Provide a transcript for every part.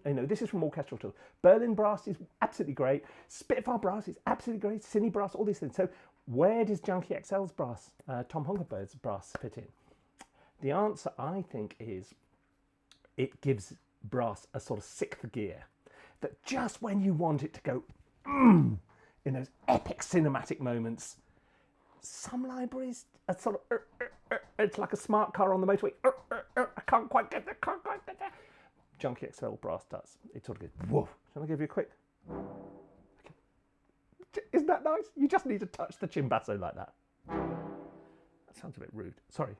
this is from Orchestral Tools. Berlin brass is absolutely great. Spitfire brass is absolutely great. Cine brass, all these things. So where does Junkie XL's brass, Tom Hongerbird's brass fit in? The answer, I think, is it gives brass a sort of sixth gear. That just when you want it to go in those epic cinematic moments, some libraries are sort of it's like a smart car on the motorway. I can't quite get there, can't quite get there. Junkie XL brass does. It sort of goes, whoa. Shall I give you a quick? Okay. Isn't that nice? You just need to touch the cimbasso like that. That sounds a bit rude. Sorry.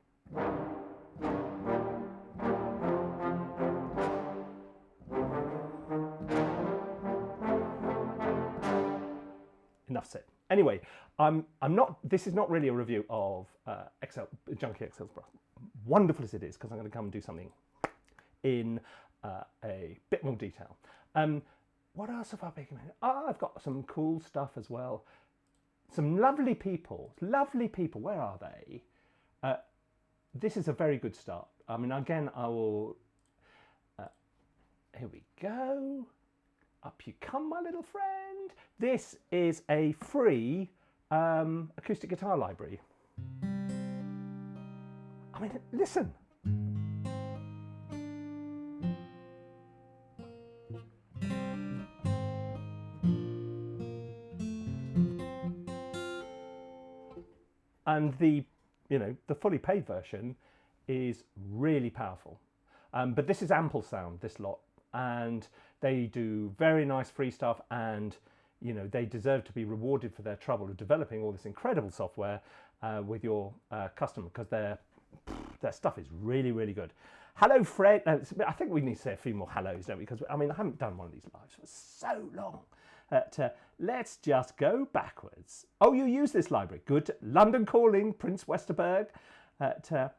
Enough said. Anyway, I'm not. This is not really a review of Junkie XL's brass. Wonderful as it is, because I'm going to come and do something in a bit more detail. What else have I been doing? I've got some cool stuff as well. Some lovely people. Lovely people. Where are they? This is a very good start. I mean, again, I will. Here we go. Up you come, my little friend. This is a free acoustic guitar library. I mean, listen. And the fully paid version is really powerful. But this is Amplesound, this lot, and they do very nice free stuff, and they deserve to be rewarded for their trouble of developing all this incredible software with your customer, because their stuff is really, really good. Hello, Fred. I think we need to say a few more hellos, don't we? Because I mean, I haven't done one of these lives for so long. Let's just go backwards. Oh, you use this library. Good. London Calling, Prince Westerberg. Who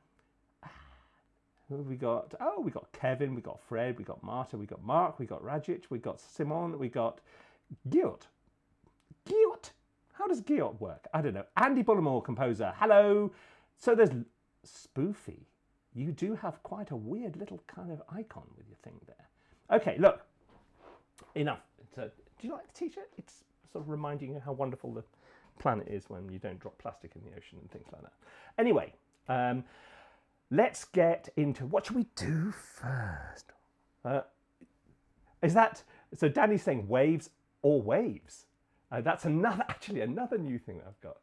have we got? Oh, we got Kevin, we got Fred, we got Marta, we got Mark, we got Rajic, we got Simon, we got Giot. Giot? How does Giot work? I don't know. Andy Bullimore, composer. Hello. So there's Spoofy. You do have quite a weird little kind of icon with your thing there. Okay, look. Enough. Do you like the t-shirt? It's sort of reminding you how wonderful the planet is when you don't drop plastic in the ocean and things like that. Anyway, let's get into what should we do first. So Danny's saying waves or waves. That's actually another new thing that I've got,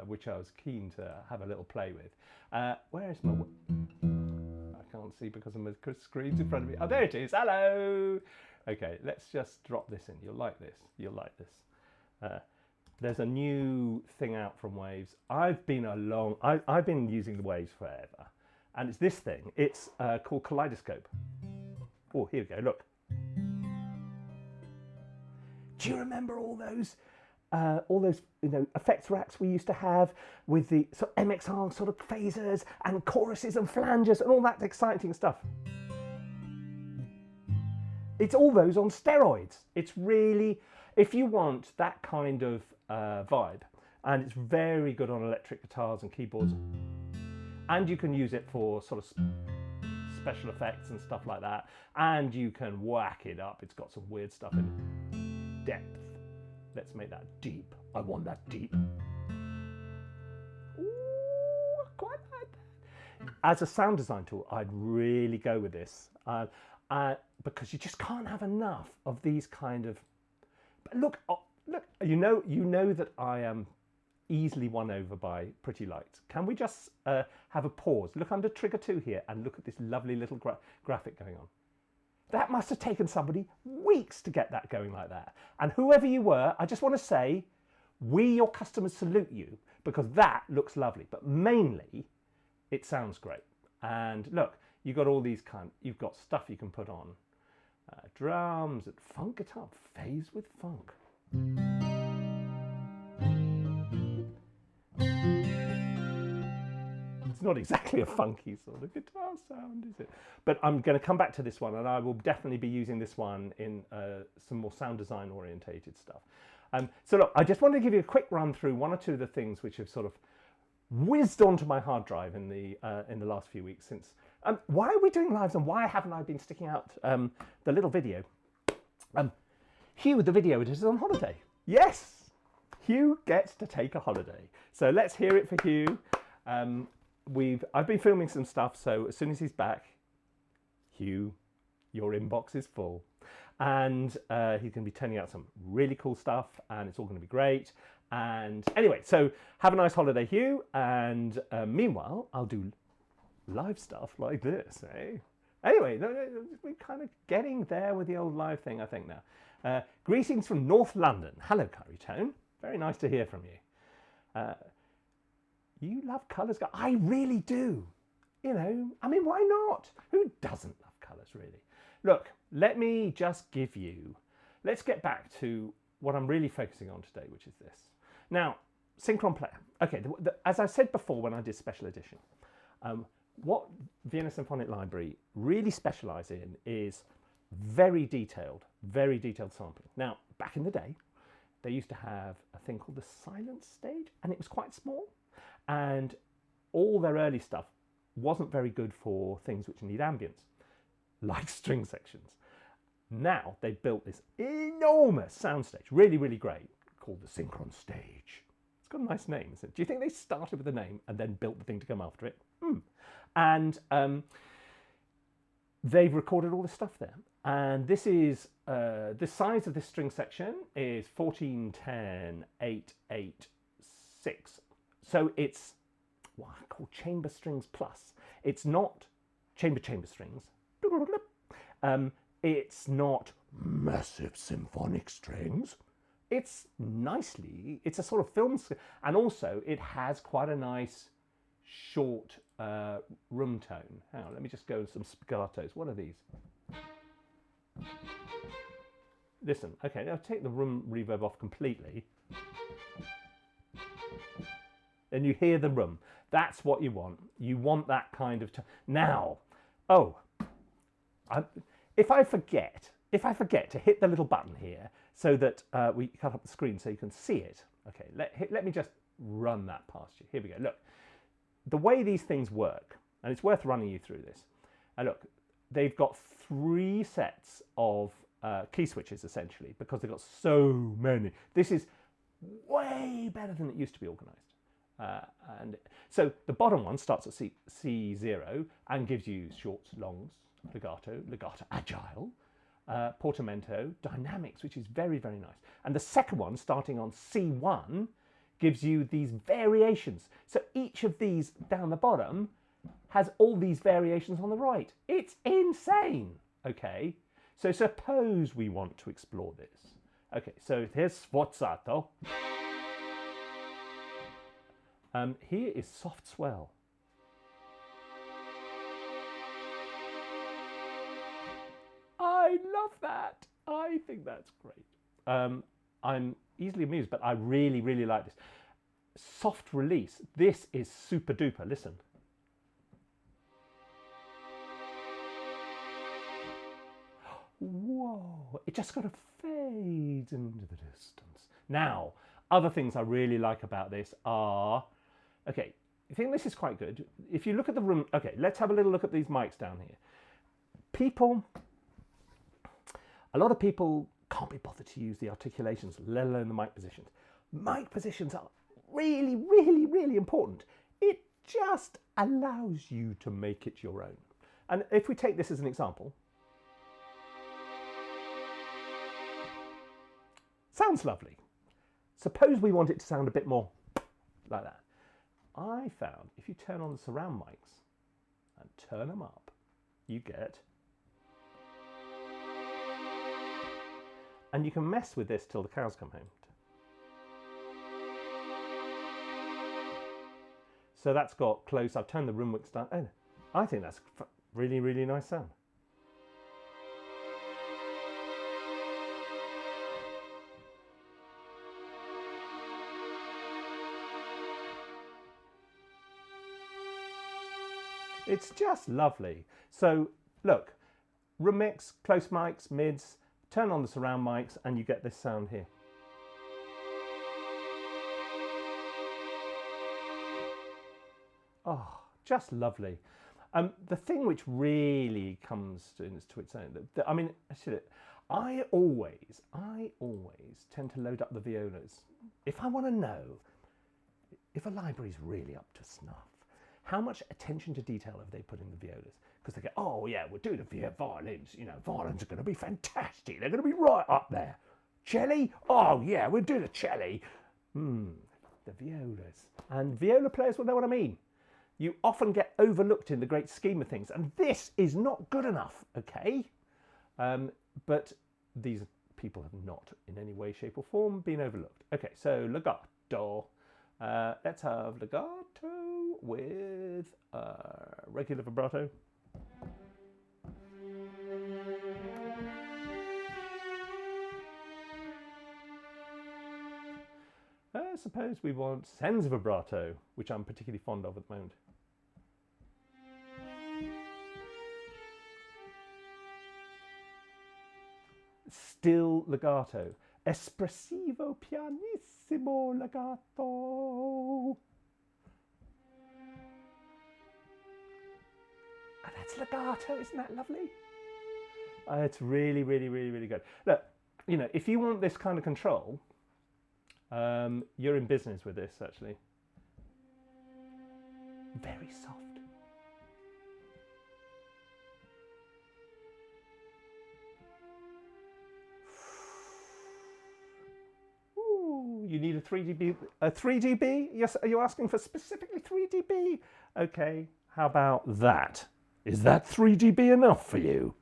which I was keen to have a little play with. Where is my? I can't see because of the screen's in front of me. Oh, there it is. Hello. Okay, let's just drop this in. You'll like this. You'll like this. There's a new thing out from Waves. I've been using the Waves forever, and it's this thing. It's called Kaleidoscope. Oh, here we go. Look. Do you remember all those effects racks we used to have with the sort of MXR sort of phasers and choruses and flanges and all that exciting stuff? It's all those on steroids. It's really, if you want that kind of vibe, and it's very good on electric guitars and keyboards, and you can use it for sort of special effects and stuff like that, and you can whack it up. It's got some weird stuff in it. Depth. Let's make that deep. I want that deep. Ooh, I quite like that. As a sound design tool, I'd really go with this. Because you just can't have enough of these kind of. But look, you know that I am easily won over by pretty lights. Can we just have a pause? Look under trigger 2 here and look at this lovely little graphic going on. That must have taken somebody weeks to get that going like that. And whoever you were, I just want to say, we, your customers, salute you, because that looks lovely. But mainly, it sounds great. And look, you've got all these you've got stuff you can put on. Drums, and funk guitar, phase with funk. It's not exactly a funky sort of guitar sound, is it? But I'm going to come back to this one, and I will definitely be using this one in some more sound design orientated stuff. So look, I just wanted to give you a quick run through one or two of the things which have sort of whizzed onto my hard drive in the last few weeks since. Why are we doing lives, and why haven't I been sticking out the little video? Hugh, the video editor, is on holiday. Yes, Hugh gets to take a holiday. So let's hear it for Hugh. I've been filming some stuff, so as soon as he's back, Hugh, your inbox is full. And he's going to be turning out some really cool stuff, and it's all going to be great. And anyway, so have a nice holiday, Hugh. And meanwhile, I'll do live stuff like this, eh? Anyway, we're kind of getting there with the old live thing, I think, now. Greetings from North London. Hello, Curry Tone. Very nice to hear from you. You love colours? I really do. You know, I mean, why not? Who doesn't love colours, really? Look, let me just give you... Let's get back to what I'm really focusing on today, which is this. Now, Synchron Player. Okay, as I said before when I did Special Edition, what Vienna Symphonic Library really specialise in is very detailed sampling. Now, back in the day, they used to have a thing called the silence stage, and it was quite small. And all their early stuff wasn't very good for things which need ambience, like string sections. Now they've built this enormous soundstage, really, really great, called the Synchron Stage. It's got a nice name, isn't it? Do you think they started with the name and then built the thing to come after it? And they've recorded all this stuff there. And this is, the size of this string section is 1410-886. So it's what I call chamber strings plus. It's not chamber strings. It's not massive symphonic strings. It's a sort of film, and also it has quite a nice short room tone. Hang on, let me just go with some spiccatos. What are these? Listen, okay, I'll take the room reverb off completely. And you hear the room. That's what you want. You want that kind of tone. Now, if I forget to hit the little button here so that we cut up the screen so you can see it. Okay, let me just run that past you. Here we go. Look, the way these things work, and it's worth running you through this. Look, they've got 3 sets of key switches essentially because they've got so many. This is way better than it used to be organised. And so the bottom one starts at C0 and gives you shorts, longs, legato, agile, portamento, dynamics, which is very, very nice. And the second one, starting on C1, gives you these variations. So each of these down the bottom has all these variations on the right. It's insane, okay? So suppose we want to explore this. Okay, so here's sforzato. Here is soft swell. I love that. I think that's great. I'm easily amused, but I really, really like this. Soft release. This is super duper. Listen. Whoa. It just kind of fades into the distance. Now, other things I really like about this are... Okay, I think this is quite good. If you look at the room... Okay, let's have a little look at these mics down here. A lot of people can't be bothered to use the articulations, let alone the mic positions. Mic positions are really, really, really important. It just allows you to make it your own. And if we take this as an example, sounds lovely. Suppose we want it to sound a bit more like that. I found if you turn on the surround mics and turn them up, you get... And you can mess with this till the cows come home. So that's got close. I've turned the room mix down. Oh, I think that's really, really nice sound. It's just lovely. So look, room mix, close mics, mids, turn on the surround mics and you get this sound here. Oh, just lovely. The thing which really comes to its own, I mean, I always tend to load up the violas. If I want to know if a library is really up to snuff, how much attention to detail have they put in the violas? Because they go, oh yeah, we'll do the violins. You know, violins are going to be fantastic. They're going to be right up there. Cello? Oh yeah, we'll do the cello. The violas. And viola players will know what I mean. You often get overlooked in the great scheme of things, and this is not good enough, okay? But these people have not in any way, shape or form been overlooked. Okay, so legato. Let's have legato with regular vibrato. I suppose we want senza vibrato, which I'm particularly fond of at the moment. Still legato. Espressivo pianissimo legato. Oh, that's legato, isn't that lovely? It's really, really, really, really good. Look, you know, if you want this kind of control, you're in business with this, actually. Very soft. Ooh, you need a 3 dB. A 3 dB? Yes, are you asking for specifically 3 dB? Okay, how about that? Is that 3 dB enough for you?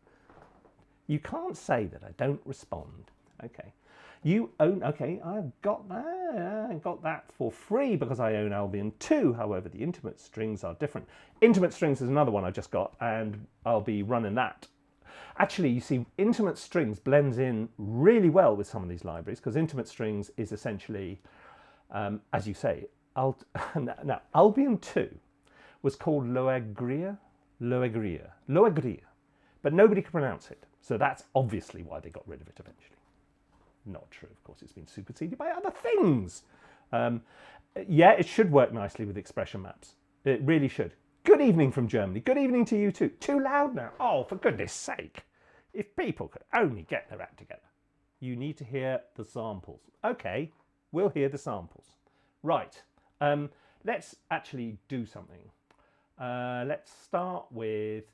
You can't say that I don't respond. Okay. You own, okay, I've got that. I got that for free because I own Albion 2. However, the intimate strings are different. Intimate strings is another one I just got, and I'll be running that. Actually, you see, intimate strings blends in really well with some of these libraries because intimate strings is essentially, as you say, now Albion 2 was called Loegria, but nobody could pronounce it. So that's obviously why they got rid of it eventually. Not true, of course, it's been superseded by other things. Yeah, it should work nicely with expression maps. It really should. Good evening from Germany. Good evening to you too. Too loud now? Oh, for goodness sake. If people could only get their act together. You need to hear the samples. Okay, we'll hear the samples. Right, let's actually do something. Let's start with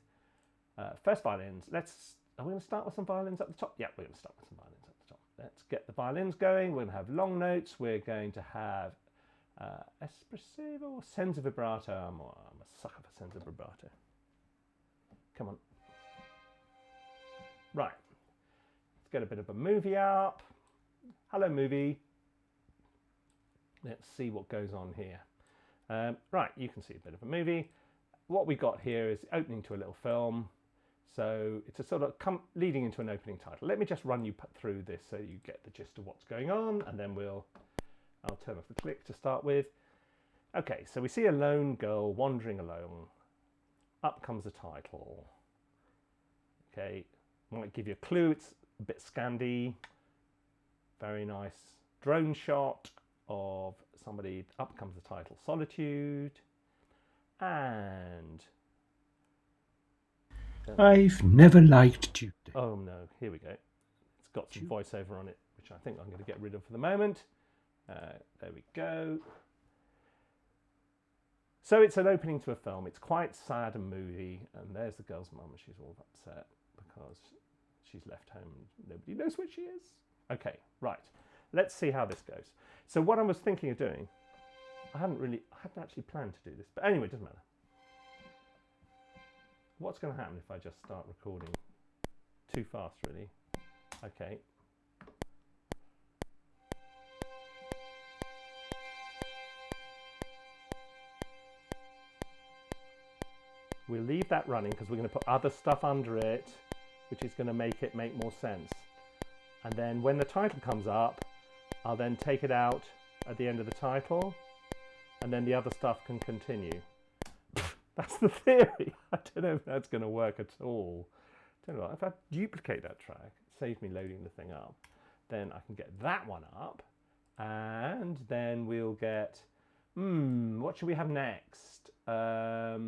first violins. Are we going to start with some violins at the top? Yeah, we're going to start with some violins at the top. Let's get the violins going. We're going to have long notes. We're going to have espressivo, senza vibrato. I'm a sucker for senza vibrato. Come on. Right. Let's get a bit of a movie up. Hello, movie. Let's see what goes on here. Right, you can see a bit of a movie. What we got here is opening to a little film. So it's a sort of leading into an opening title. Let me just run you through this so you get the gist of what's going on, and then I'll turn off the click to start with. Okay, so we see a lone girl wandering alone. Up comes the title. Okay, might give you a clue. It's a bit Scandi. Very nice drone shot of somebody. Up comes the title, Solitude. And I've never liked Tuesday. Oh no, here we go. It's got some voiceover on it, which I think I'm going to get rid of for the moment. There we go. So it's an opening to a film. It's quite sad and moody. And there's the girl's mum. She's all upset because she's left home. Nobody knows where she is. Okay, right. Let's see how this goes. So what I was thinking of doing, I hadn't actually planned to do this. But anyway, it doesn't matter. What's going to happen if I just start recording too fast, really? Okay. We'll leave that running because we're going to put other stuff under it, which is going to make it make more sense. And then when the title comes up, I'll then take it out at the end of the title, and then the other stuff can continue. That's the theory. I don't know if that's going to work at all. Tell you what, if I duplicate that track, it saves me loading the thing up, then I can get that one up, and then we'll get, what should we have next? Shall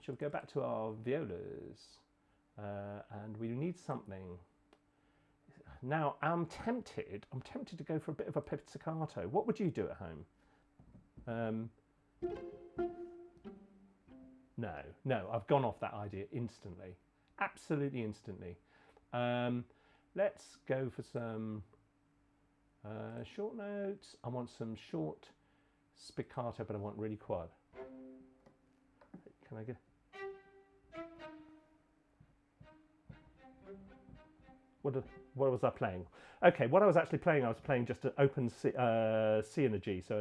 we go back to our violas? And we need something. Now, I'm tempted to go for a bit of a pizzicato. What would you do at home? No, I've gone off that idea instantly. Absolutely instantly. Let's go for some short notes. I want some short spiccato, but I want really quiet. Can I get... What was I playing? Okay, what I was actually playing, I was playing just an open C and a G. So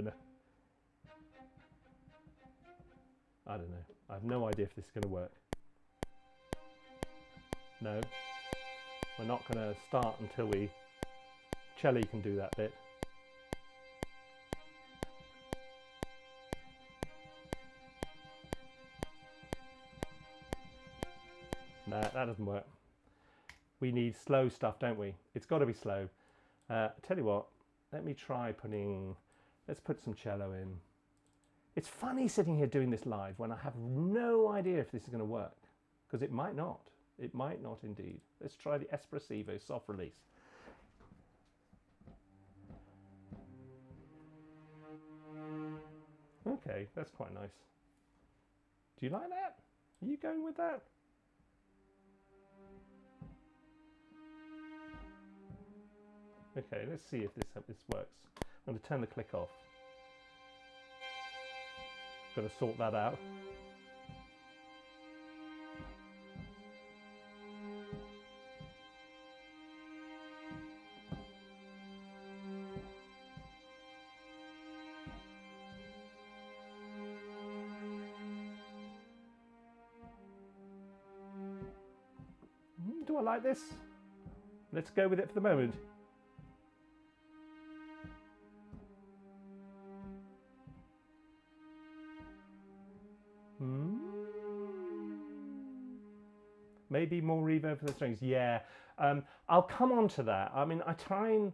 I don't know. I have no idea if this is going to work. No, we're not going to start until we... Cello can do that bit. No, that doesn't work. We need slow stuff, don't we? It's got to be slow. Tell you what, let me try putting... Let's put some cello in. It's funny sitting here doing this live when I have no idea if this is going to work, because it might not. It might not indeed. Let's try the espressivo soft release. Okay, that's quite nice. Do you like that? Are you going with that? Okay, let's see if this works. I'm going to turn the click off. Got to sort that out. Do I like this? Let's go with it for the moment. Maybe more reverb for the strings. Yeah, I'll come on to that. I mean, I try and,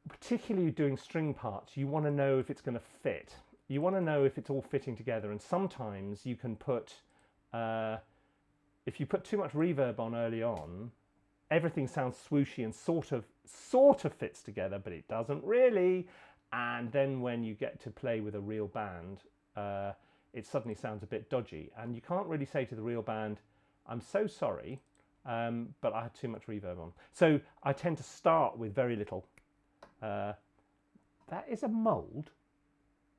particularly doing string parts, you want to know if it's going to fit. You want to know if it's all fitting together. And sometimes you can put, if you put too much reverb on early on, everything sounds swooshy and sort of fits together, but it doesn't really. And then when you get to play with a real band, it suddenly sounds a bit dodgy. And you can't really say to the real band, I'm so sorry, but I had too much reverb on. So I tend to start with very little. That is a mould.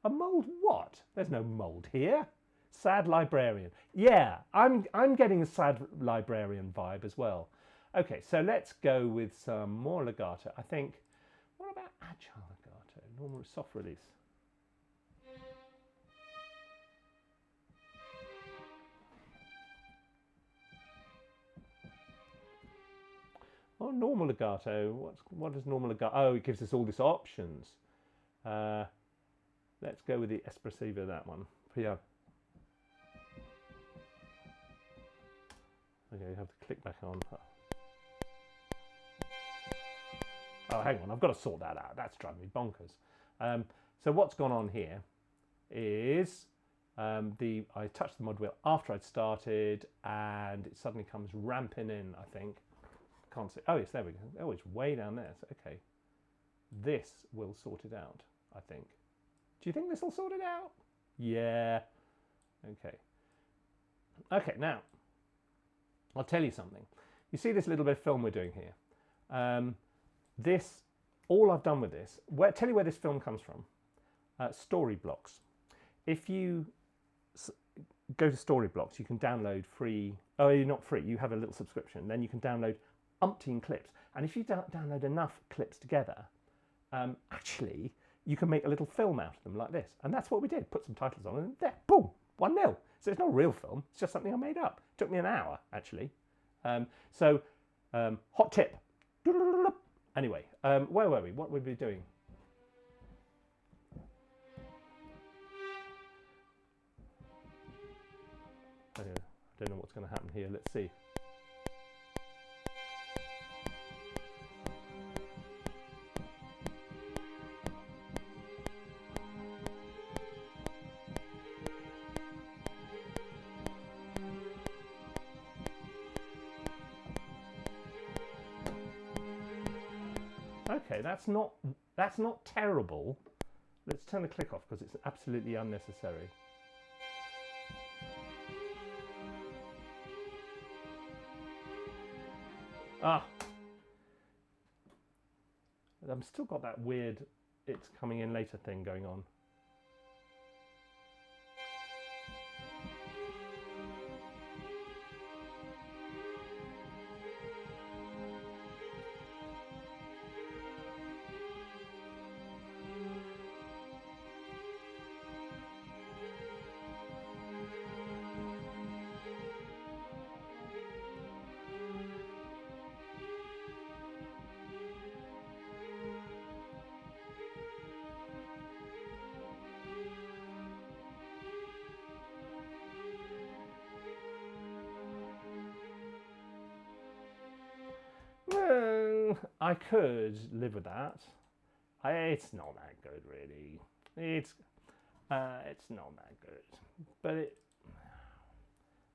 A mould what? There's no mould here. Sad librarian. Yeah, I'm getting a sad librarian vibe as well. Okay, so let's go with some more legato. I think, what about agile legato? Normal soft release. Oh, normal legato. What is normal legato? Oh, it gives us all these options. Let's go with the espressivo, that one. Yeah. Okay, you have to click back on. Oh, hang on, I've got to sort that out. That's driving me bonkers. So what's gone on here is I touched the mod wheel after I'd started, and it suddenly comes ramping in, I think. Can't see. Oh, yes, there we go. Oh, it's way down there. So, okay. This will sort it out, I think. Do you think this will sort it out? Yeah. Okay. Okay, now, I'll tell you something. You see this little bit of film we're doing here? All I've done with this, tell you where this film comes from. Storyblocks. If you go to Storyblocks, you can download free, oh, you're not free, you have a little subscription, then you can download umpteen clips. And if you download enough clips together, actually, you can make a little film out of them like this. And that's what we did, put some titles on, and there, boom, 1-0. So it's not a real film, it's just something I made up. It took me an hour, actually. Hot tip. Anyway, where were we? What were we doing? I don't know what's going to happen here. Let's see. Okay, that's not terrible. Let's turn the click off because it's absolutely unnecessary. Ah, I've still got that weird it's coming in later thing going on. Well, I could live with that. It's not that good, really. It's not that good. But it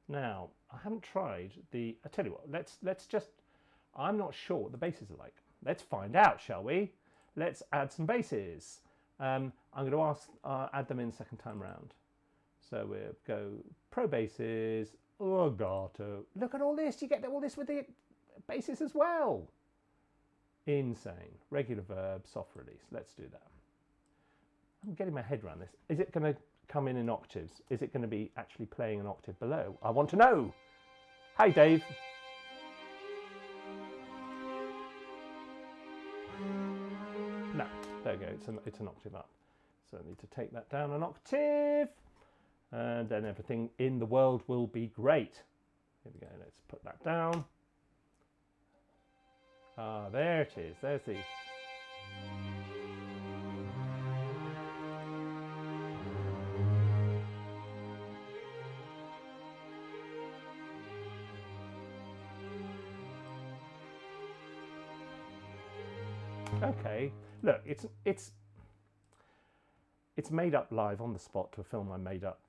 now I haven't tried the. I tell you what. Let's just. I'm not sure what the basses are like. Let's find out, shall we? Let's add some basses. I'm going to add them in second time round. So we'll go Pro basses. Legato. Look at all this. You get all this with the basses as well. Insane. Regular verb, soft release. Let's do that. I'm getting my head around this. Is it going to come in octaves? Is it going to be actually playing an octave below? I want to know. Hi, Dave. No, there we go. It's an octave up. So I need to take that down an octave. And then everything in the world will be great. Here we go. Let's put that down. Ah, there it is. There's the. Okay. Look, it's made up live on the spot to a film I made up.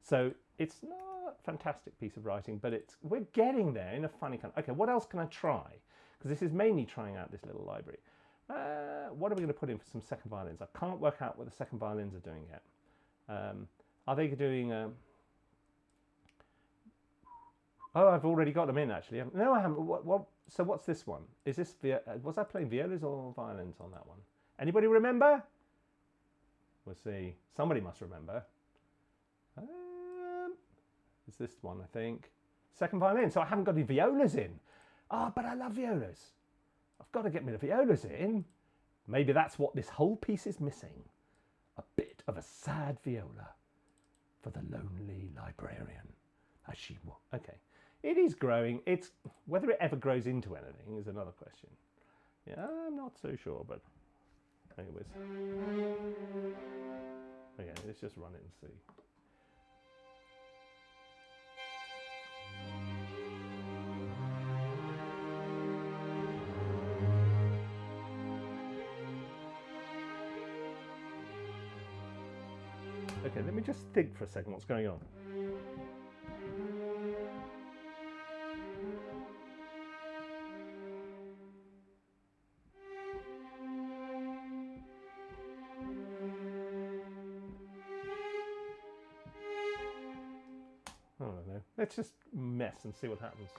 So it's not a fantastic piece of writing, but we're getting there in a funny kind of. Okay, what else can I try? Because this is mainly trying out this little library. What are we going to put in for some second violins? I can't work out what the second violins are doing yet. Are they doing... Oh, I've already got them in, actually. No, I haven't. So what's this one? Is this... Was I playing violas or violins on that one? Anybody remember? We'll see. Somebody must remember. Is this one, I think. Second violin. So I haven't got any violas in. Ah, but I love violas. I've got to get me the violas in. Maybe that's what this whole piece is missing. A bit of a sad viola for the lonely librarian. As she will. Okay. It is growing. It's whether it ever grows into anything is another question. Yeah, I'm not so sure, but anyways. Okay, let's just run it and see. Okay, let me just think for a second what's going on. I don't know. Let's just mess and see what happens.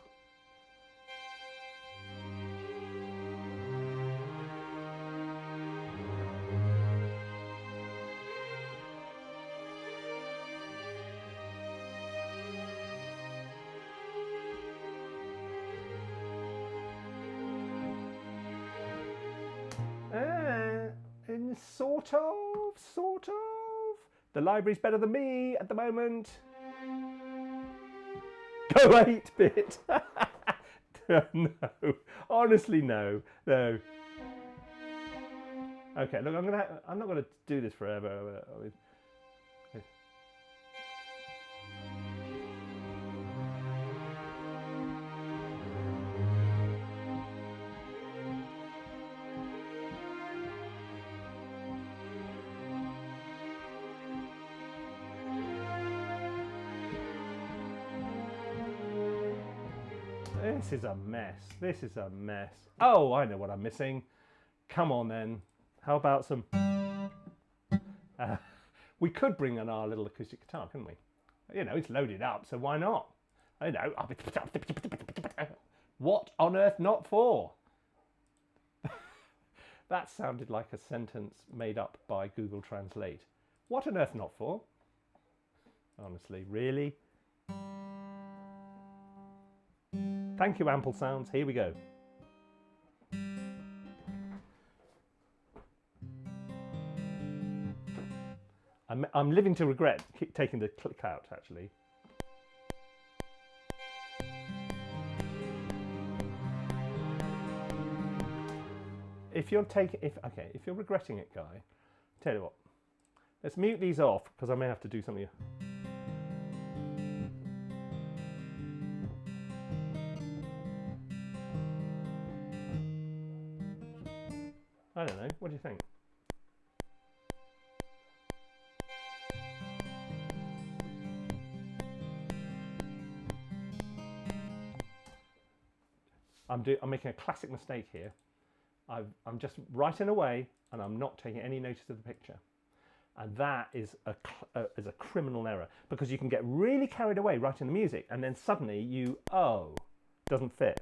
Sort of. The library's better than me at the moment. Go 8-bit. No, honestly, no. Okay, look, I'm not gonna do this forever. This is a mess. Oh, I know what I'm missing. Come on then. How about some... we could bring in our little acoustic guitar, couldn't we? You know, it's loaded up, so why not? I know. What on earth not for? That sounded like a sentence made up by Google Translate. What on earth not for? Honestly, really? Thank you, Amplesounds. Here we go. I'm living to regret taking the click out, actually. If you're regretting it, Guy, tell you what, let's mute these off because I may have to do something. I don't know. What do you think? I'm making a classic mistake here. I'm just writing away and I'm not taking any notice of the picture. And that is a criminal error because you can get really carried away writing the music and then suddenly doesn't fit.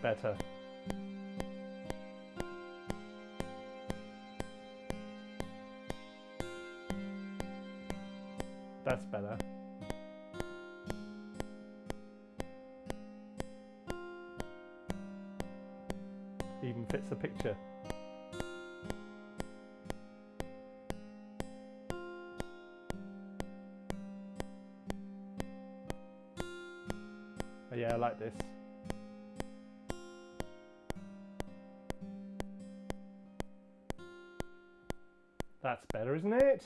Better. That's better. Even fits the picture. Oh, yeah, I like this. That's better, isn't it?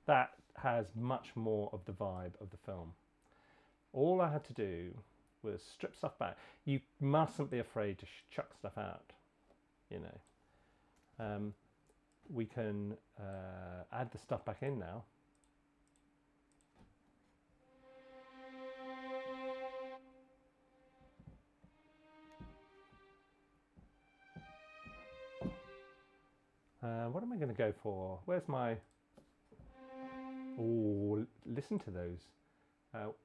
That has much more of the vibe of the film. All I had to do was strip stuff back. You mustn't be afraid to chuck stuff out, you know. We can add the stuff back in now. What am I going to go for? Where's my... Oh, listen to those.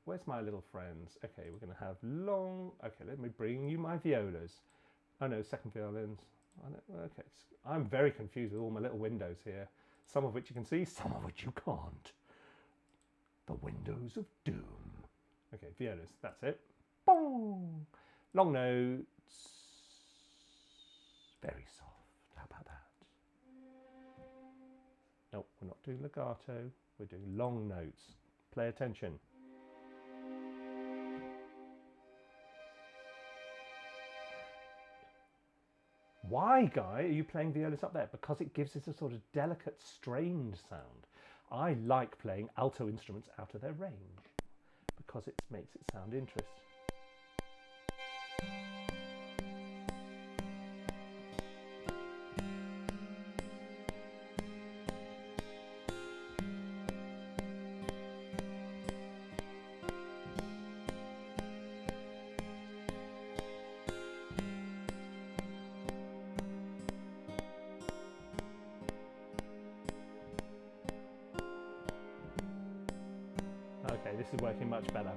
Where's my little friends? Okay, we're going to have long... Okay, let me bring you my violas. Oh no, second violins. Okay, I'm very confused with all my little windows here. Some of which you can see, some of which you can't. The windows of doom. Okay, violas, that's it. Boom! Long notes. Very soft. How about that? Nope, we're not doing legato. We're doing long notes. Play attention. Why, Guy, are you playing violas up there? Because it gives us a sort of delicate, strained sound. I like playing alto instruments out of their range because it makes it sound interesting. Okay, this is working much better.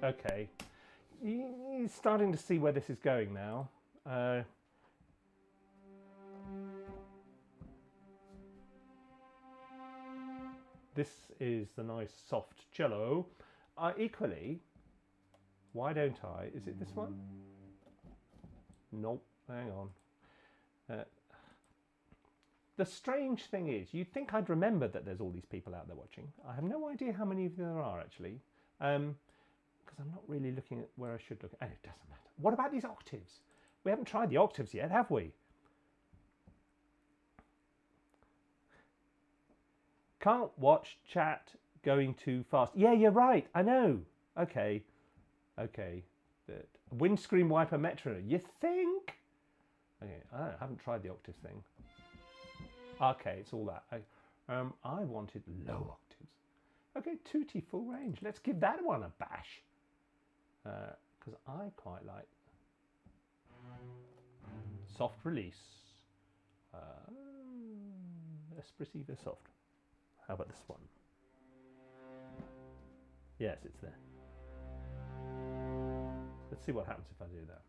Okay, you're starting to see where this is going now. This is the nice soft cello. Equally, why don't I? Is it this one? Nope, hang on. The strange thing is, you'd think I'd remember that there's all these people out there watching. I have no idea how many of there are actually, because I'm not really looking at where I should look. Oh, it doesn't matter. What about these octaves? We haven't tried the octaves yet, have we? Can't watch chat going too fast. Yeah, you're right. I know. Okay. Windscreen wiper metronome. You think? Okay, I haven't tried the octaves thing. Okay, it's all that. I wanted low octaves. Okay, tutti full range. Let's give that one a bash. Because I quite like soft release. Espressive soft. How about this one? Yes, it's there. Let's see what happens if I do that.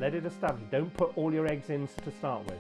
Let it establish. Don't put all your eggs in to start with.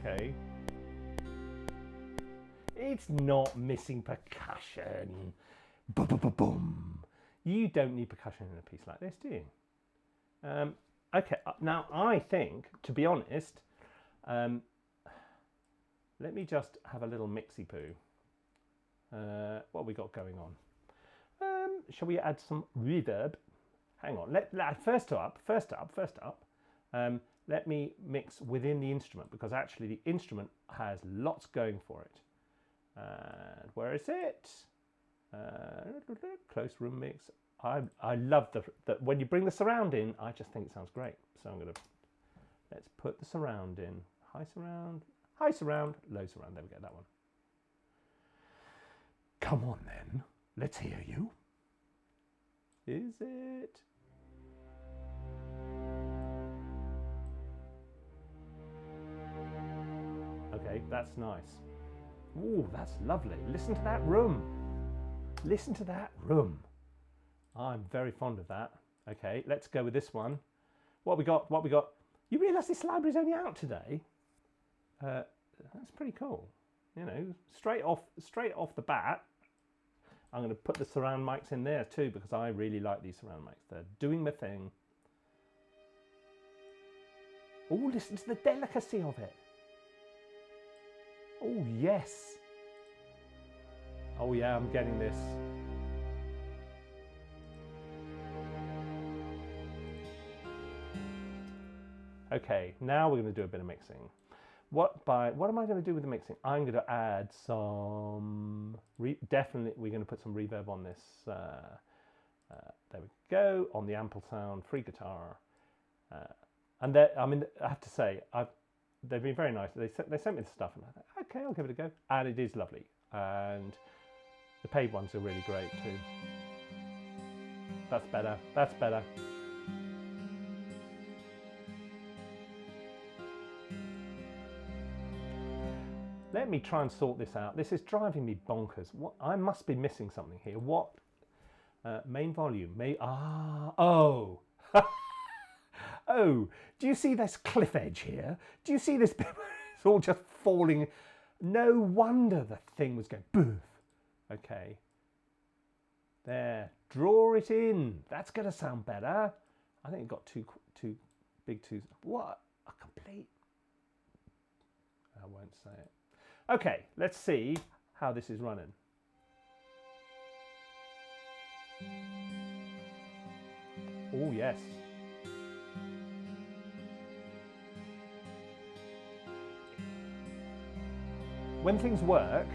Okay. It's not missing percussion. Boom, boom, boom, boom. You don't need percussion in a piece like this, do you? Okay, now I think, to be honest, let me just have a little mixy-poo. What have we got going on? Shall we add some reverb? Hang on, first up, let me mix within the instrument, because actually the instrument has lots going for it. And where is it? Close room mix. I love that when you bring the surround in, I just think it sounds great. So let's put the surround in. High surround, low surround. There we go, that one. Come on then, let's hear you. Is it? Okay, that's nice. Ooh, that's lovely. Listen to that room. Listen to that room. I'm very fond of that. Okay, let's go with this one. What we got? You realise this library's only out today? That's pretty cool. You know, straight off the bat, I'm going to put the surround mics in there too, because I really like these surround mics. They're doing the thing. Oh, listen to the delicacy of it. Oh, yes. Oh, yeah, I'm getting this. Okay, now we're going to do a bit of mixing. What am I going to do with the mixing? I'm going to add some, definitely we're going to put some reverb on this. There we go, on the Amplesound free guitar. And I mean, I have to say, they've been very nice. They sent me the stuff, and I thought, okay, I'll give it a go. And it is lovely. And the paid ones are really great too. That's better. That's better. Let me try and sort this out. This is driving me bonkers. What? I must be missing something here. What? Main volume. Oh. Oh, do you see this cliff edge here? Do you see this bit where it's all just falling? No wonder the thing was going boof. Okay. There. Draw it in. That's going to sound better. I think it got two big twos. What? A complete... I won't say it. Okay, let's see how this is running. Oh, yes. When things work,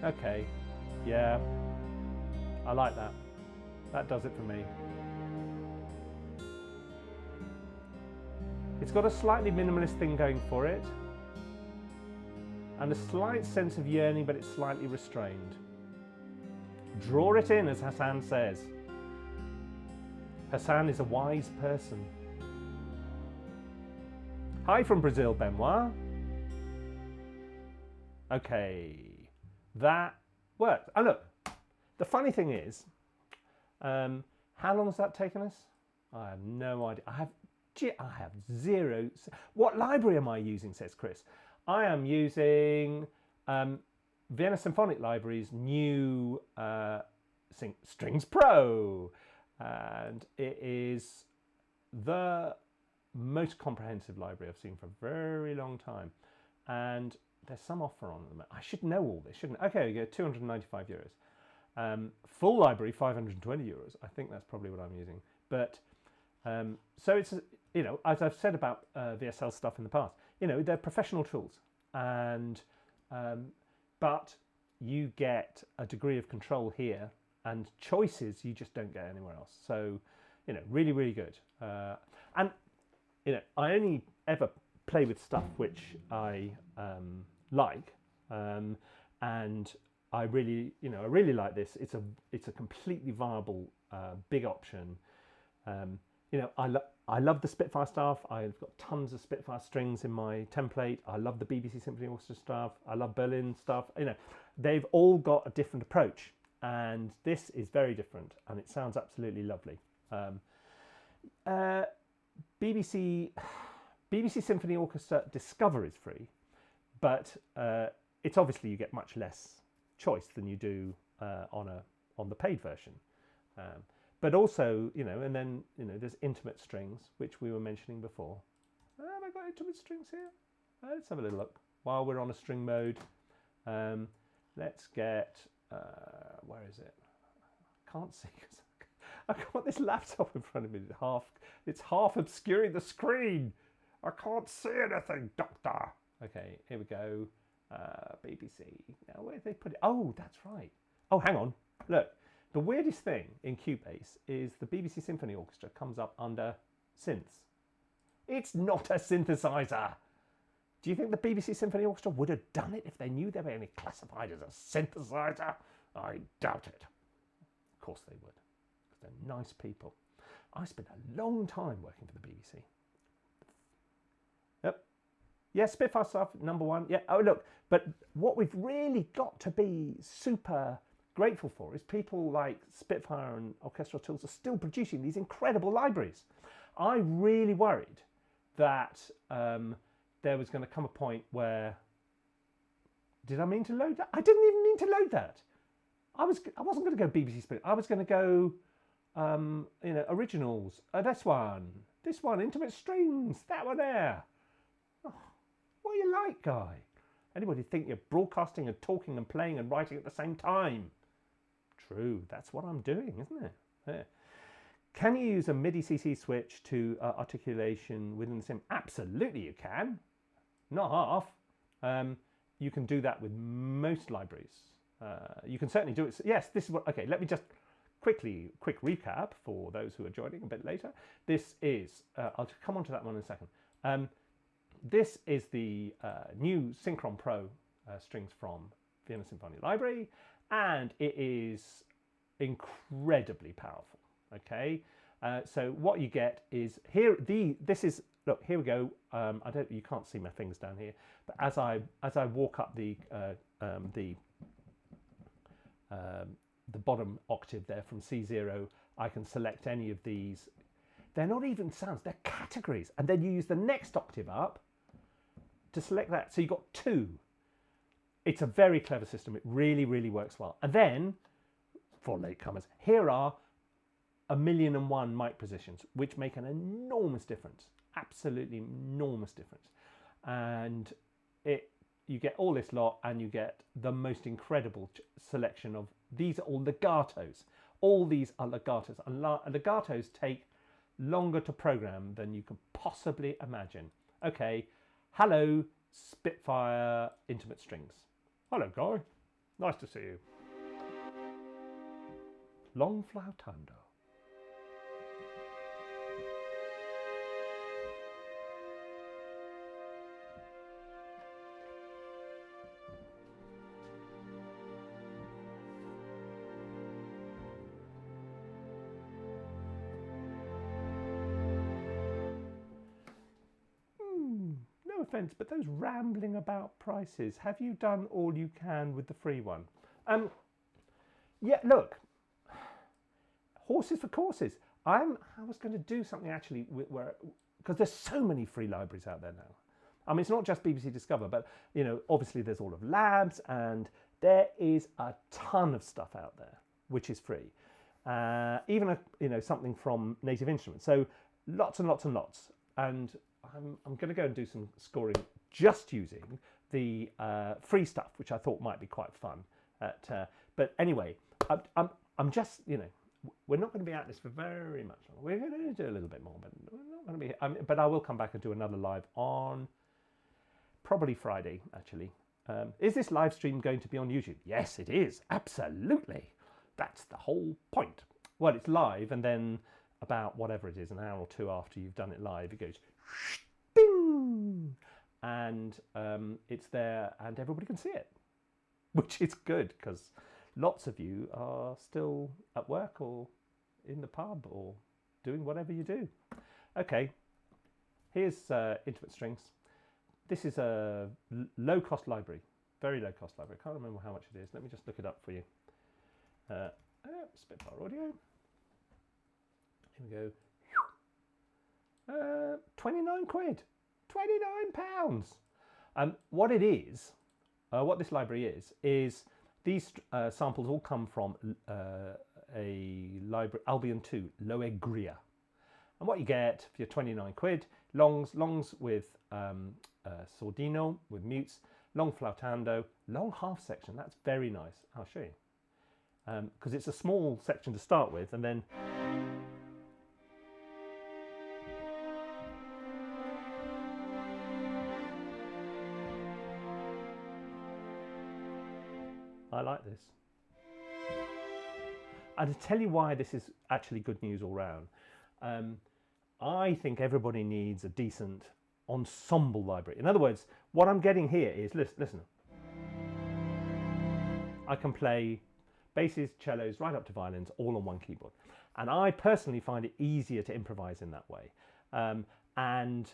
okay, yeah, I like that. That does it for me. It's got a slightly minimalist thing going for it, and a slight sense of yearning, but it's slightly restrained. Draw it in, as Hassan says. Hassan is a wise person. Hi from Brazil, Benoit. Okay, that worked. And look, the funny thing is, how long has that taken us? I have no idea. I have zero. What library am I using, says Chris. I am using Vienna Symphonic Library's new Strings Pro. And it is the most comprehensive library I've seen for a very long time. And there's some offer on them. I should know all this, shouldn't I? Okay, we go 295 euros. Full library, 520 euros. I think that's probably what I'm using. But so it's, you know, as I've said about VSL stuff in the past, you know, they're professional tools, and but you get a degree of control here and choices you just don't get anywhere else. So, you know, really, really good. And, you know, I only ever play with stuff which I like, and I really, you know, I really like this. It's a completely viable big option. You know, I love the Spitfire stuff. I've got tons of Spitfire strings in my template. I love the BBC Symphony Orchestra stuff. I love Berlin stuff. You know, they've all got a different approach, and this is very different, and it sounds absolutely lovely. BBC Symphony Orchestra Discover is free, but it's obviously you get much less choice than you do on the paid version. But also, you know, and then, you know, there's intimate strings, which we were mentioning before. Have I got intimate strings here? Let's have a little look. While we're on a string mode, let's get, where is it? I can't see because I've got this laptop in front of me. It's half obscuring the screen. I can't see anything, doctor. Okay, here we go. BBC. Now, where did they put it? Oh, that's right. Oh, hang on. Look. The weirdest thing in Cubase is the BBC Symphony Orchestra comes up under synths. It's not a synthesizer. Do you think the BBC Symphony Orchestra would have done it if they knew they were only classified as a synthesizer? I doubt it. Of course they would, because they're nice people. I spent a long time working for the BBC. Yep. Yeah, Spitfire stuff, #1. Yeah, oh look, but what we've really got to be super grateful for is people like Spitfire and Orchestral Tools are still producing these incredible libraries. I really worried that there was going to come a point where, did I mean to load that? I didn't even mean to load that. I wasn't going to go BBC Spirit. I was going to go, you know, originals. This one, intimate strings, that one there. Oh, what are you like, guy? Anybody think you're broadcasting and talking and playing and writing at the same time? True, that's what I'm doing, isn't it? Yeah. Can you use a MIDI CC switch to articulation within the sim? Absolutely you can. Not half. You can do that with most libraries. You can certainly do it. Yes, this is what, okay, let me just quick recap for those who are joining a bit later. This is, I'll come on to that one in a second. This is the new Synchron Pro strings from Vienna Symphony Library. And it is incredibly powerful. Okay, so what you get is here. This is, look, here we go. You can't see my fingers down here, but as I walk up the bottom octave there from C0, I can select any of these. They're not even sounds; they're categories, and then you use the next octave up to select that. So you've got two. It's a very clever system. It really, really works well. And then, for latecomers, here are 1,000,001 mic positions, which make an enormous difference. Absolutely enormous difference. And you get all this lot, and you get the most incredible selection of, these are all legatos. All these are legatos. And legatos take longer to program than you could possibly imagine. Okay, hello, Spitfire intimate strings. Hello, Guy. Nice to see you. Long flautando. No offence, but those rambling about prices, have you done all you can with the free one? Yeah, look, horses for courses. I was going to do something actually where, because there's so many free libraries out there now. I mean, it's not just BBC Discover, but you know, obviously there's all of Labs, and there is a ton of stuff out there which is free. Even something from Native Instruments. So lots and lots and lots. And I'm going to go and do some scoring just using the free stuff, which I thought might be quite fun. But anyway, I'm just, we're not going to be at this for very much longer. We're going to do a little bit more, but we're not going to be. But I will come back and do another live on probably Friday, actually. Is this live stream going to be on YouTube? Yes, it is. Absolutely. That's the whole point. Well, it's live, and then about whatever it is, an hour or two after you've done it live, it goes ding, and it's there, and everybody can see it, which is good because lots of you are still at work or in the pub or doing whatever you do. Okay, here's Intimate Strings. This is a low-cost library, very low-cost library. I can't remember how much it is. Let me just look it up for you. Spitfire Audio. Here we go. 29 quid. 29 pounds. What it is, what this library is these samples all come from a library, Albion 2, Loegria. And what you get for your 29 quid, longs with sordino, with mutes, long flautando, long half section. That's very nice. I'll show you. Because it's a small section to start with, and then I like this. And to tell you why this is actually good news all round, I think everybody needs a decent ensemble library. In other words, what I'm getting here is, listen, I can play basses, cellos, right up to violins, all on one keyboard. And I personally find it easier to improvise in that way. And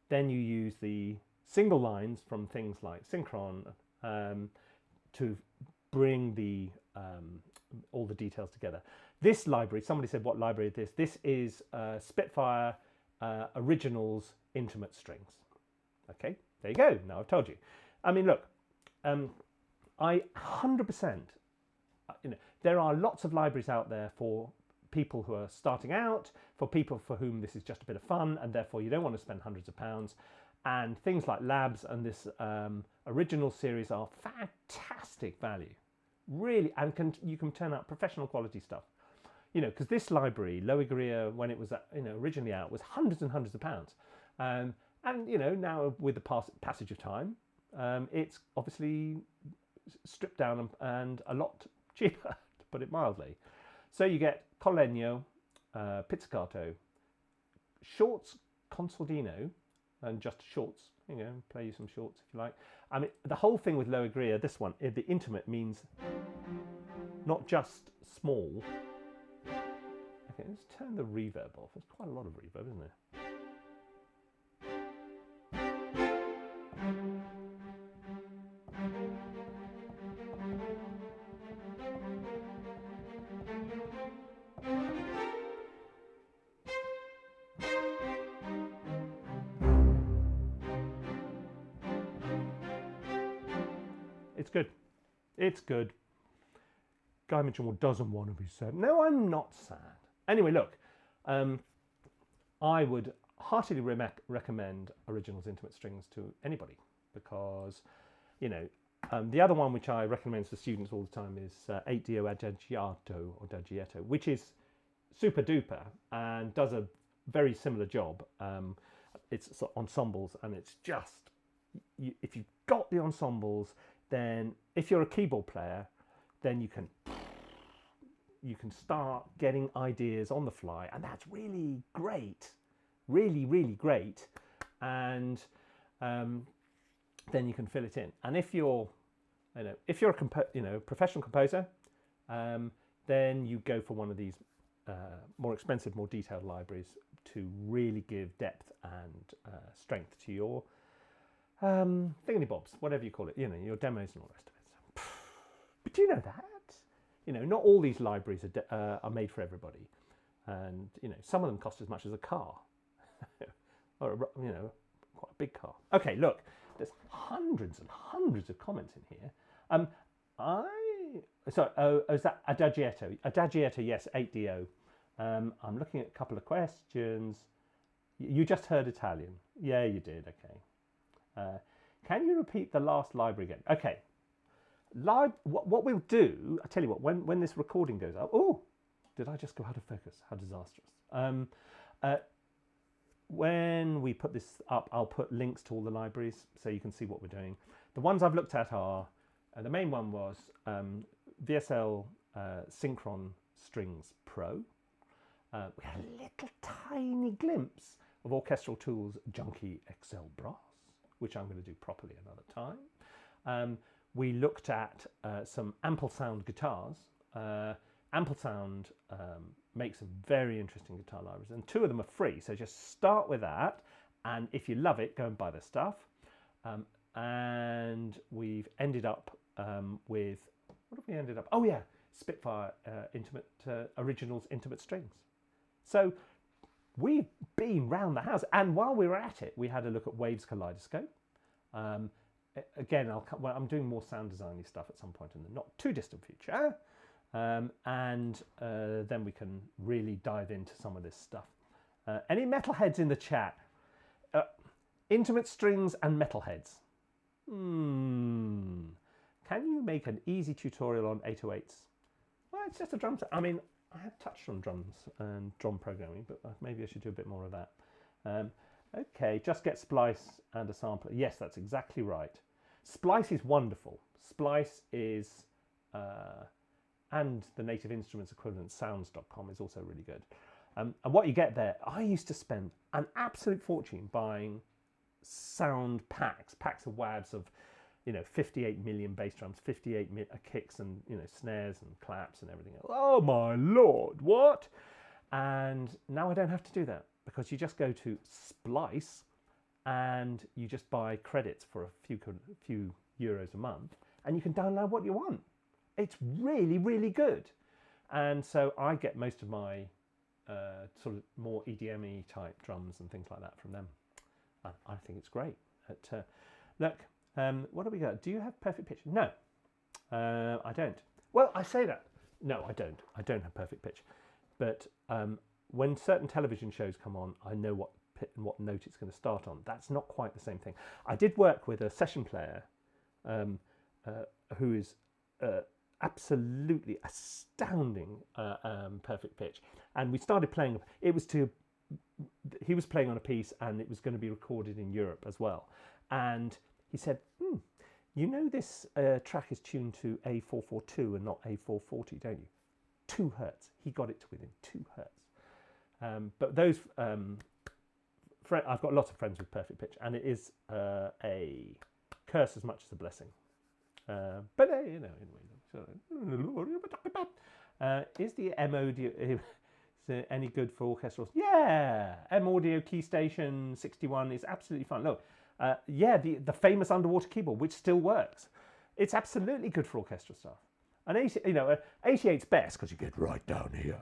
then you use the single lines from things like Synchron to bring the all the details together. This library, somebody said, what library is this? This is Spitfire Originals Intimate Strings. Okay, there you go. Now I've told you. I mean, look, I 100%, there are lots of libraries out there for people who are starting out, for people for whom this is just a bit of fun, and therefore you don't want to spend hundreds of pounds. And things like Labs and this original series are fantastic value, really, and you can turn out professional quality stuff. Because this library, Loegria, when it was originally out, was hundreds and hundreds of pounds, and now with the passage of time, it's obviously stripped down and a lot cheaper, to put it mildly. So you get Collegno, pizzicato, shorts, consoldino, and just shorts, play you some shorts if you like. I mean, the whole thing with Loegria, this one, the intimate means not just small. Okay, let's turn the reverb off. There's quite a lot of reverb, isn't there? It's good. It's good. Guy Michelmore doesn't want to be sad. No, I'm not sad. Anyway, look, I would heartily recommend Originals Intimate Strings to anybody because, the other one which I recommend to students all the time is 8-Dio Adagietto, which is super duper and does a very similar job. It's ensembles, and it's just, if you've got the ensembles, then if you're a keyboard player, then you can start getting ideas on the fly, and that's really great, really, really great. And then you can fill it in. And if you're, a professional composer, then you go for one of these more expensive, more detailed libraries to really give depth and strength to your thingamabobs, whatever you call it, you know, your demos and all the rest of it. So, but do you know that? You know, not all these libraries are made for everybody. And, you know, some of them cost as much as a car. Or, you know, quite a big car. Okay, look, there's hundreds and hundreds of comments in here. Is that Adagietto? Adagietto, yes, 8DO. I'm looking at a couple of questions. You just heard Italian. Yeah, you did, okay. Can you repeat the last library again? Okay. What we'll do, I tell you what, when this recording goes up, oh, did I just go out of focus? How disastrous. When we put this up, I'll put links to all the libraries so you can see what we're doing. The ones I've looked at are, the main one was VSL Synchron Strings Pro. We had a little tiny glimpse of Orchestral Tools Junkie XL Brass, which I'm going to do properly another time. We looked at some Amplesound guitars. Amplesound makes some very interesting guitar libraries, and 2 of them are free, so just start with that, and if you love it, go and buy their stuff. And we've ended up with, what have we ended up? Oh yeah, Spitfire Originals Intimate Strings. So we've been round the house, and while we were at it, we had a look at Waves Kaleidoscope. Again, I'm doing more sound designy stuff at some point in the not too distant future. And then we can really dive into some of this stuff. Any metalheads in the chat? Intimate strings and metalheads. Can you make an easy tutorial on 808s? Well, it's just a drum set. I mean, I have touched on drums and drum programming, but maybe I should do a bit more of that. Okay, just get Splice and a sampler. Yes, that's exactly right. Splice is wonderful. Splice is... and the Native Instruments equivalent, sounds.com, is also really good. And what you get there, I used to spend an absolute fortune buying sound packs of WAVs of, you know, 58 million bass drums, 58 kicks, and, you know, snares and claps and everything else. Oh my Lord, what? And now I don't have to do that, because you just go to Splice and you just buy credits for a few euros a month, and you can download what you want. It's really, really good. And so I get most of my sort of more EDM-y type drums and things like that from them. I think it's great. Look, what do we got? Do you have perfect pitch? No, I don't. Well, I say that. No, I don't. I don't have perfect pitch. But when certain television shows come on, I know what note it's going to start on. That's not quite the same thing. I did work with a session player who is... absolutely astounding perfect pitch, and we started playing. He was playing on a piece, and it was going to be recorded in Europe as well. And he said, "You know this track is tuned to A442 and not A440, don't you? 2 hertz." He got it to within 2 hertz. But those, I've got lots of friends with perfect pitch, and it is a curse as much as a blessing. But you know, anyway. Is the M audio any good for orchestrals? Yeah, M audio key station 61 is absolutely fine. Look, yeah, the famous underwater keyboard, which still works. It's absolutely good for orchestral stuff. And 88's best because you get right down here.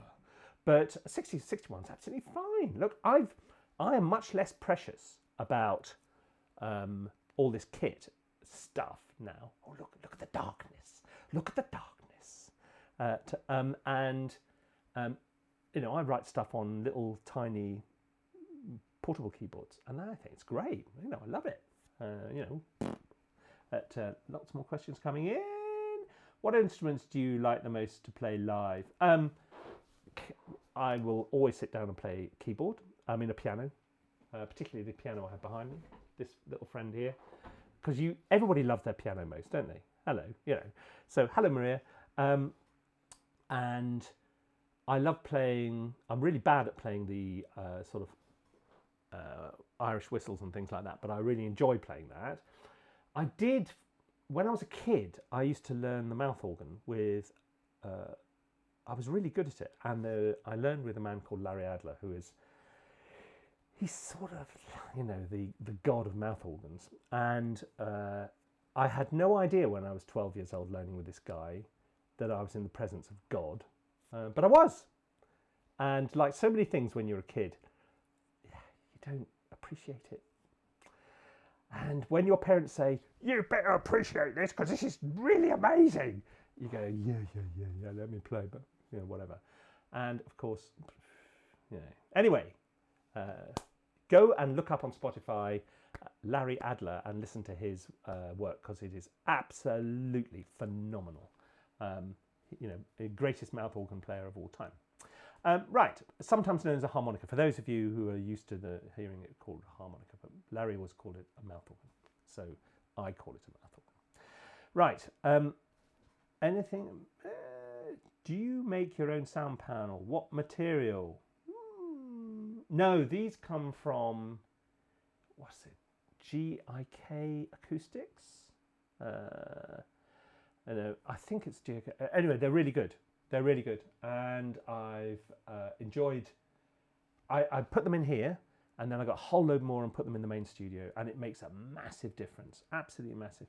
But 61's absolutely fine. Look, I am much less precious about all this kit stuff now. Oh, look at the darkness. Look at the darkness. You know, I write stuff on little tiny portable keyboards, and I think it's great. You know, I love it. You know, lots more questions coming in. What instruments do you like the most to play live? I will always sit down and play keyboard. I mean, a piano, particularly the piano I have behind me. This little friend here, because everybody loves their piano most, don't they? Hello, you know. So hello, Maria. And I love playing. I'm really bad at playing the sort of Irish whistles and things like that, but I really enjoy playing that. I did, when I was a kid, I used to learn the mouth organ with, I was really good at it. And I learned with a man called Larry Adler, who is he's sort of, you know, the god of mouth organs. And I had no idea when I was 12 years old learning with this guy that I was in the presence of God, but I was. And like so many things when you're a kid, you don't appreciate it. And when your parents say, you better appreciate this because this is really amazing, you go, yeah, let me play, but you know, whatever. And of course, you know, anyway, go and look up on Spotify Larry Adler and listen to his work because it is absolutely phenomenal. You know, the greatest mouth organ player of all time. Right, sometimes known as a harmonica. For those of you who are used to hearing it called harmonica, but Larry always called it a mouth organ, so I call it a mouth organ. Right, anything? Do you make your own sound panel? What material? No, these come from, what's it? GIK Acoustics? I think it's GIK. Anyway, they're really good. They're really good, and I've enjoyed. I put them in here, and then I got a whole load more and put them in the main studio, and it makes a massive difference, absolutely massive.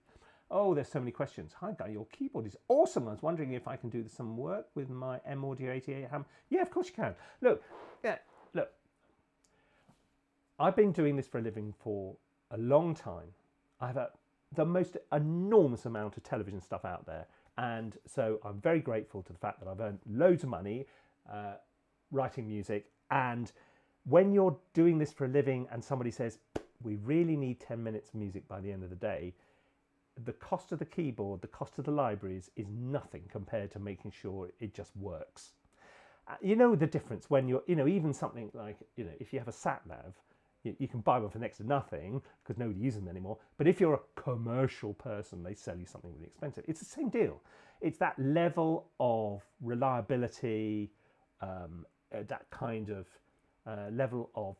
Oh, there's so many questions. Hi, Guy, your keyboard is awesome. I was wondering if I can do some work with my M Audio 88 ham. Yeah, of course you can. Look, I've been doing this for a living for a long time. I have the most enormous amount of television stuff out there. And so I'm very grateful to the fact that I've earned loads of money writing music. And when you're doing this for a living and somebody says, we really need 10 minutes of music by the end of the day, the cost of the keyboard, the cost of the libraries is nothing compared to making sure it just works. You know the difference when you're, you know, even something like, you know, if you have a sat nav, you can buy one for next to nothing because nobody uses them anymore. But if you're a commercial person, they sell you something really expensive. It's the same deal. It's that level of reliability, that kind of level of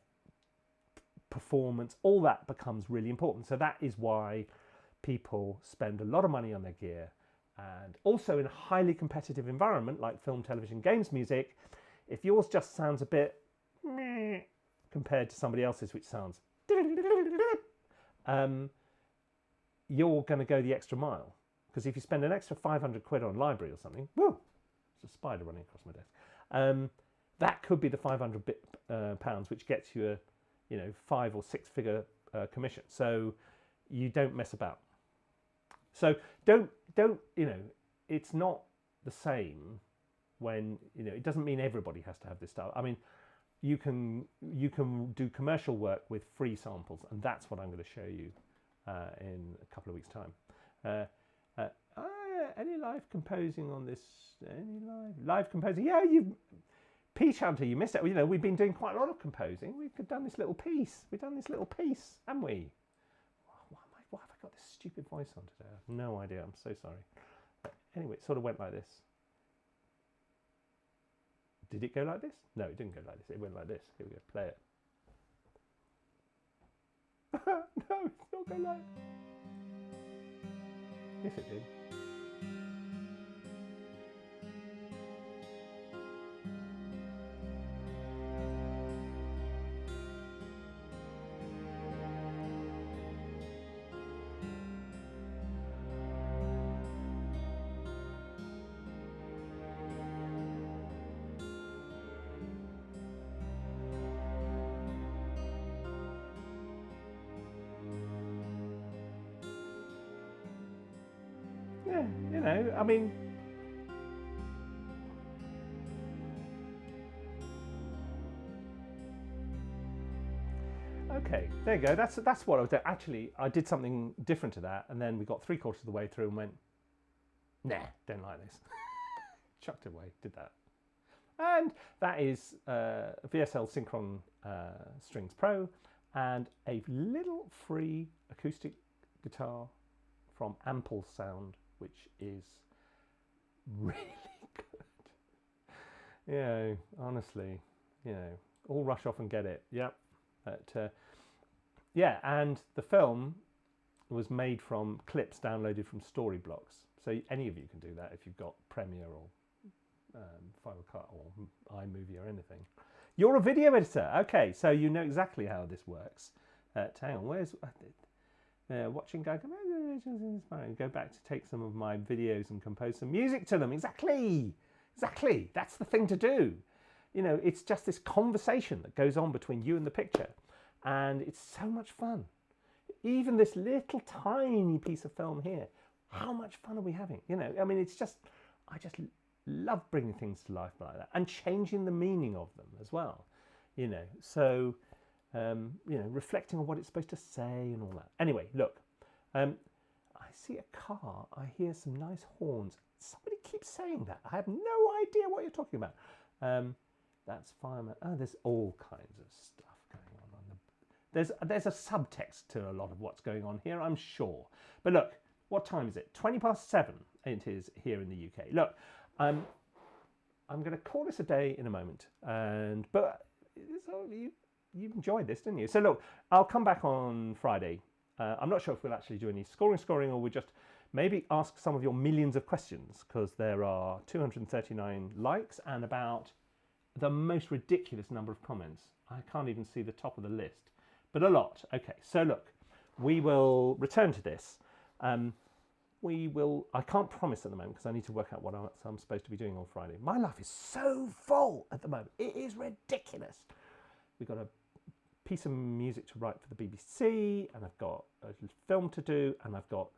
performance, all that becomes really important. So that is why people spend a lot of money on their gear. And also in a highly competitive environment like film, television, games, music, if yours just sounds a bit meh, compared to somebody else's which sounds you're going to go the extra mile, because if you spend an extra 500 quid on library or something, whoa, there's a spider running across my desk, that could be the 500 pounds which gets you a, you know, 5 or 6 figure commission. So you don't mess about. So don't you know, it's not the same when, you know, it doesn't mean everybody has to have this stuff. I mean, you can do commercial work with free samples, and that's what I'm going to show you in a couple of weeks' time. Any live composing on this? Any live composing? Yeah, Peach Hunter, you missed it. You know, we've been doing quite a lot of composing. We've done this little piece. We've done this little piece, haven't we? Why have I got this stupid voice on today? I have no idea. I'm so sorry. Anyway, it sort of went like this. Did it go like this? No, it didn't go like this. It went like this. Here we go. Play it. No, it's not going like. Yes, it did. Yeah, you know, I mean, okay, there you go. That's what I was doing. Actually, I did something different to that, and then we got 3/4 of the way through and went, nah, don't like this. Chucked it away, did that. And that is VSL Synchron Strings Pro and a little free acoustic guitar from Amplesound, which is really good. You know, honestly, you know, all rush off and get it. Yep. But, yeah, and the film was made from clips downloaded from Storyblocks. So any of you can do that if you've got Premiere or Final Cut or iMovie or anything. You're a video editor. Okay, so you know exactly how this works. Hang on, where's watching guy? Go back to take some of my videos and compose some music to them. Exactly. That's the thing to do. You know, it's just this conversation that goes on between you and the picture, and it's so much fun. Even this little tiny piece of film here, how much fun are we having? You know, I mean, it's just, I just love bringing things to life like that and changing the meaning of them as well. You know, so you know, reflecting on what it's supposed to say and all that. Anyway, look, I see a car. I hear some nice horns. Somebody keeps saying that. I have no idea what you're talking about. That's fireman. Oh, there's all kinds of stuff going on. There's a subtext to a lot of what's going on here, I'm sure. But look, what time is it? 7:20 it is here in the UK. Look, I'm going to call this a day in a moment, but you enjoyed this, didn't you? So look, I'll come back on Friday. I'm not sure if we'll actually do any scoring, or we just maybe ask some of your millions of questions, because there are 239 likes and about the most ridiculous number of comments. I can't even see the top of the list, but a lot. Okay, so look, we will return to this. I can't promise at the moment because I need to work out what I'm supposed to be doing on Friday. My life is so full at the moment. It is ridiculous. We've got a piece of music to write for the BBC, and I've got a film to do, and I've got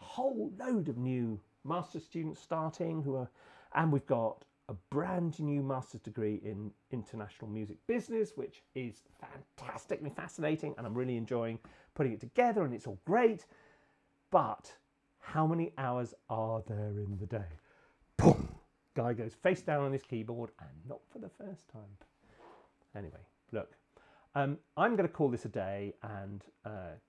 a whole load of new master's students starting and we've got a brand new master's degree in international music business, which is fantastically fascinating, and I'm really enjoying putting it together, and it's all great. But how many hours are there in the day? Boom! Guy goes face down on his keyboard, and not for the first time. Anyway, look, I'm going to call this a day and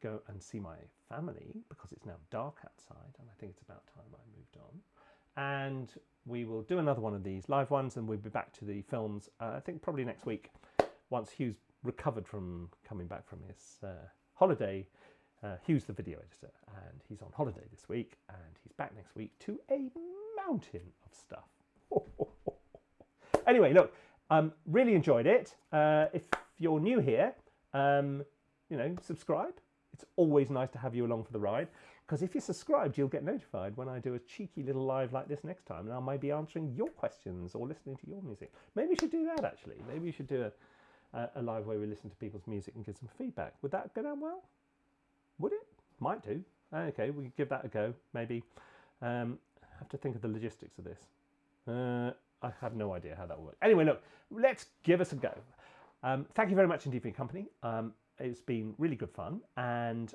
go and see my family, because it's now dark outside, and I think it's about time I moved on. And we will do another one of these live ones, and we'll be back to the films, I think probably next week, once Hugh's recovered from coming back from his holiday. Hugh's the video editor, and he's on holiday this week, and he's back next week to a mountain of stuff. Anyway, look, really enjoyed it. If you're new here, you know, subscribe. It's always nice to have you along for the ride, because if you're subscribed, you'll get notified when I do a cheeky little live like this next time, and I might be answering your questions or listening to your music. Maybe we should do that, actually. Maybe we should do a live where we listen to people's music and give some feedback. Would that go down well? Would it? Might do. Okay, we could give that a go, maybe. I have to think of the logistics of this. I have no idea how that will work. Anyway, look, let's give us a go. Thank you very much indeed for your company. It's been really good fun, and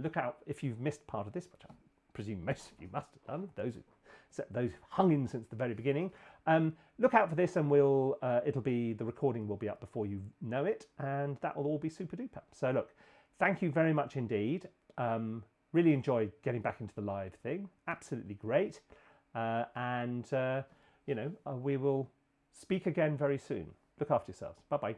look out if you've missed part of this, which I presume most of you must have done, those who've hung in since the very beginning. Look out for this, and the recording will be up before you know it, and that will all be super duper. So look, thank you very much indeed. Really enjoyed getting back into the live thing. Absolutely great. You know, we will speak again very soon. Look after yourselves. Bye-bye.